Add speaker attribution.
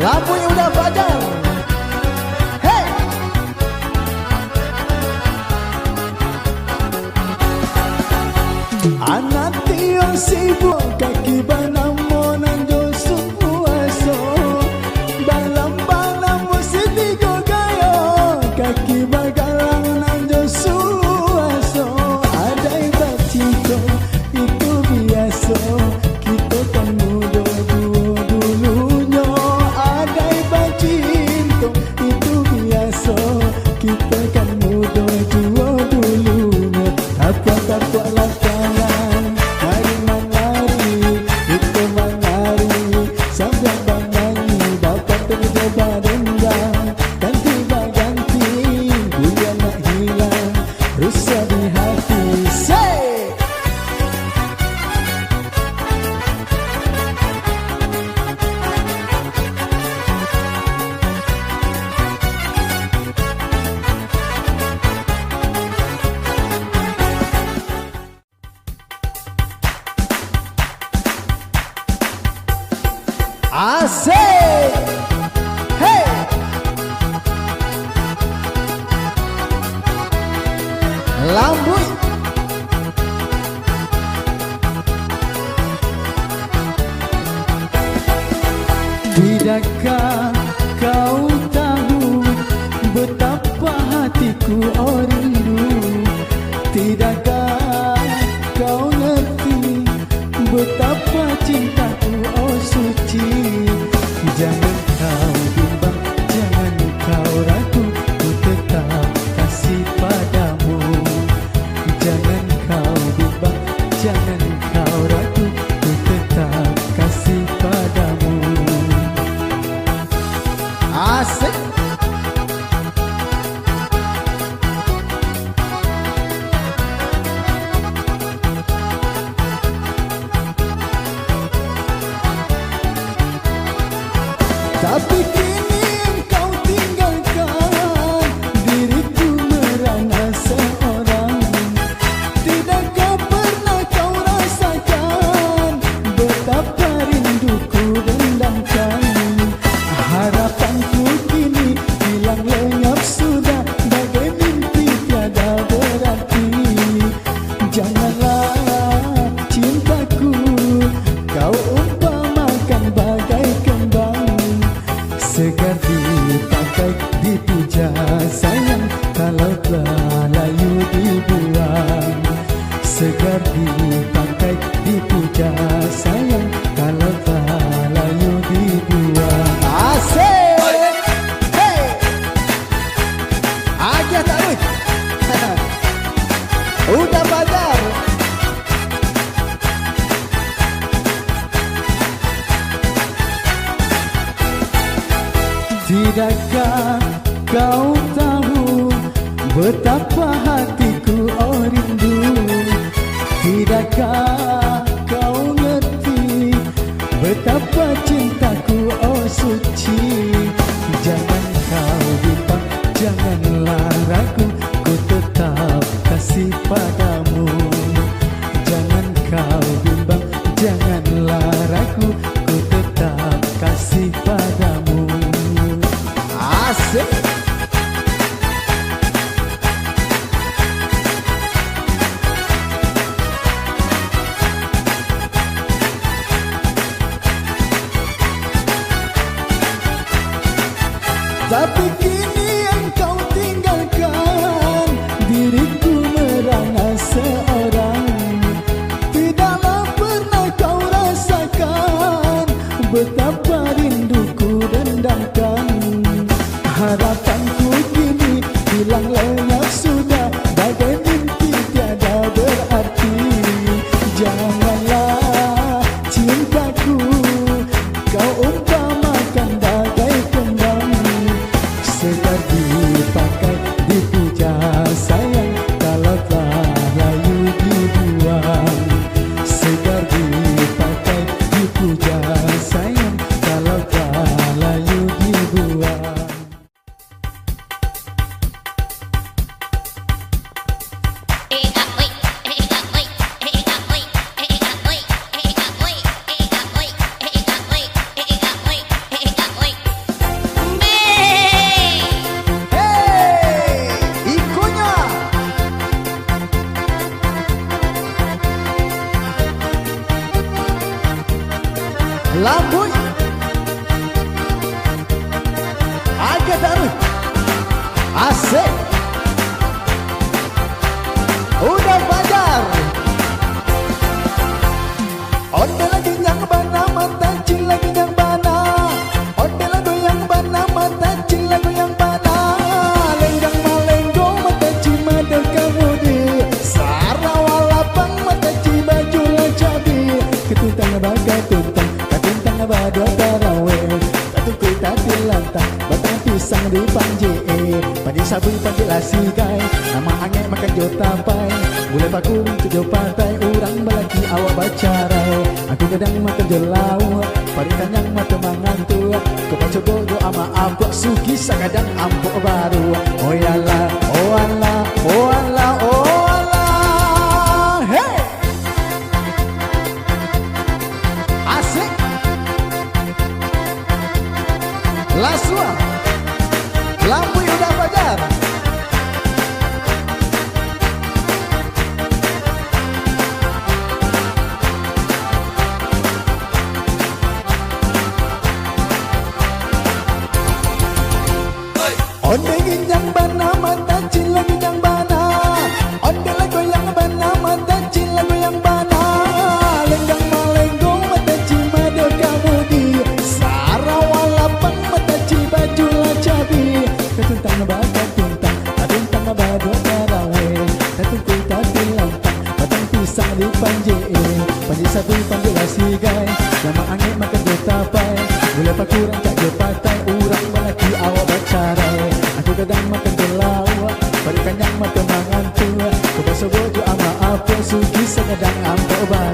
Speaker 1: Lampunya udah padam. Hey! Anak tio sibuk kaki banam monan josu puaso. Balam-balam musik tigo gayo kaki bagalang nan josu puaso. Ada ibat cinta itu biasa. Kita kan muda dua dulunya. Ada ibat cinta itu biasa. Kita kan muda dua dulunya. Apa-apa lapangan hari menari, kita menari sambil menyanyi dapat terjebak dendam. Ganti ganti bulan nak hilang rusak di hati. Say! Asik! Hey! Lambui! Tidakkah kau tahu betapa hatiku rindu? Tidakkah kau ngerti betapa cintaku suci? Jangan kau bimbang, jangan kau ragu, ku tetap kasih padamu. Jangan kau bimbang, jangan kau ragu, ku tetap kasih padamu. Asik! Tapi kini engkau tinggalkan diriku merana seorang. Tidakkah pernah kau rasakan betapa rinduku dendamkan? Harapanku kini hilang lenyap sudah, bagai mimpi tiada berarti. Janganlah cintaku kau umpamakan bagai kembang, segar dipakai dipuja sayang, kalau telah layu dibuang. Segar dipakai dipuja sayang, kalau telah layu dibuang. Asik! Hey! Aja tak weh. Udah padam. Tidakkah kau tahu betapa hatiku rindu? Tidakkah kau ngerti betapa cintaku suci? Jangan kau bimbang, janganlah ragu, ku tetap kasih padamu. Jangan kau bimbang, janganlah ragu, ku tetap kasih padamu. Asik! Tapi kini engkau tinggalkan diriku merana seorang. Tidaklah pernah kau rasakan betapa rinduku dendamkan. Harapanku kini hilang lenyap sudah, bagai mimpi tiada berarti. Janganlah cintaku kau umpamakan bagai kembang, segar dipakai dipuja sayang, kalau telah layu dibuang. Segar dipakai dipuja sayang, kalau telah layu dibuang. Lambui agak taruh asik udah Fajar. Onde lagi yang bana mata cil lagi yang bana. Onde lagu yang bana mata cil lagu yang bana. Lenggang malenggo mata cil mada kamu di Sarawalapang mata cil baju lajabi. Ketuntang bagai tuntang katuntang bada taraweh. Katuku tadi lantang batang pisang di panji panji sabu panji lasigai. Nama angin makan jotapai. Boleh paku tujuh pantai orang balaki awak bacarai. Aku kadang makan jelau parikan yang mata mangantu. Kau coba doa maaf buat suki sakadang ampuk baru. Oh yalah, oh Allah, oh Allah, oh Allah. Hey, asik Lasua lampu udah Fajar. Onde ginjang bana mata cil lagi yang bana. Onde lagu yang bana mata cil lagu yang bana. Lenggang malenggo mata cil mada kamu di Sarawalapang mata cil baju lajabi. Ketuntang bagai tuntang katuntang bada taraweh. Katuku tadi lantang batang pisang di panji panji sabu panji lasigai. Nama angin makan jotapai. Boleh pakurang tak jopatai urang balaki awak bacarai. Aku kadang makan jelau barikan yang mata mangantu. Kau basuh bojo ama apa suki sekadang ampuk baru.